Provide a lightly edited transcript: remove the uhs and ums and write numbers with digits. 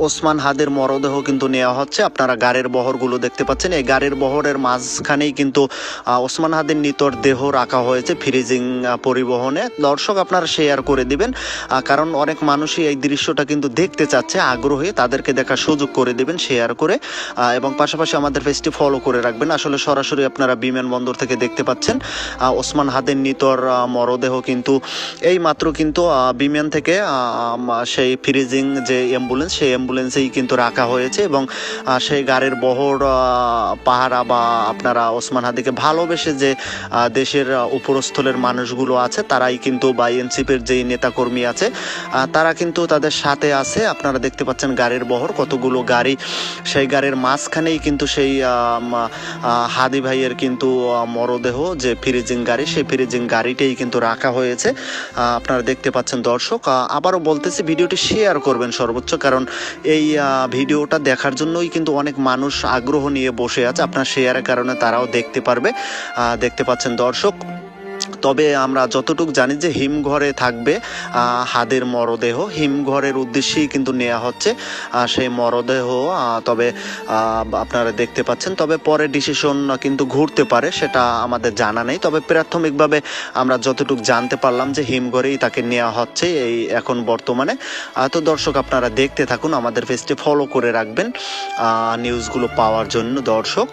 ওসমান হাদির মরদেহ কিন্তু নেওয়া হচ্ছে। আপনারা গাড়ির বহরগুলো দেখতে পাচ্ছেন, এই গাড়ির বহরের মাঝখানেই কিন্তু ওসমান হাদির নিতর দেহ রাখা হয়েছে ফ্রিজিং পরিবহনে। দর্শক আপনারা শেয়ার করে দিবেন, কারণ অনেক মানুষই এই দৃশ্যটা কিন্তু দেখতে চাচ্ছে, আগ্রহী, তাদেরকে দেখার সুযোগ করে দিবেন শেয়ার করে, এবং পাশাপাশি আমাদের পেজটি ফলো করে রাখবেন। আসলে সরাসরি আপনারা বিমানবন্দর থেকে দেখতে পাচ্ছেন ওসমান হাদির নিতর মরদেহ কিন্তু এই মাত্র কিন্তু বিমান থেকে সেই ফ্রিজিং যে অ্যাম্বুলেন্স, সেই অ্যাম্বুলেন্সেই কিন্তু রাখা হয়েছে, এবং সেই গাড়ির বহর পাহারা বা আপনারা ওসমান হাদিকে ভালোবেসে যে দেশের উপরস্থলের মানুষগুলো আছে তারাই কিন্তু বা এনসিপির যেই নেতাকর্মী আছে তারা কিন্তু তাদের সাথে আছে। আপনারা দেখতে পাচ্ছেন গাড়ির বহর কতগুলো গাড়ি, সেই গাড়ির মাঝখানেই কিন্তু সেই হাদি ভাইয়ের কিন্তু মরদেহ যে ফ্রিজিং গাড়ি, সেই ফ্রিজিং গাড়িটাই কিন্তু রাখা হয়েছে। আপনারা দেখতে পাচ্ছেন দর্শক। আবারও বলতেছি ভিডিওটি শেয়ার করবেন সর্বোচ্চ, কারণ এই ভিডিওটা দেখার জন্যই কিন্তু অনেক মানুষ আগ্রহ নিয়ে বসে আছে। আপনার শেয়ারের কারণে তারাও দেখতে পারবে। দেখতে পাচ্ছেন দর্শক। তবে আমরা যতটুকু জানি যে হিমঘরে থাকবে হাদের মরদেহ, হিমঘরের উদ্দেশ্যেই কিন্তু নেওয়া হচ্ছে সেই মরদেহ। তবে আপনারা দেখতে পাচ্ছেন, তবে পরে ডিসিশন কিন্তু ঘুরতে পারে, সেটা আমাদের জানা নেই। তবে প্রাথমিকভাবে আমরা যতটুকু জানতে পারলাম যে হিমঘরেই তাকে নেওয়া হচ্ছে এই এখন বর্তমানে। তো দর্শক আপনারা দেখতে থাকুন, আমাদের পেজটি ফলো করে রাখবেন নিউজগুলো পাওয়ার জন্য দর্শক।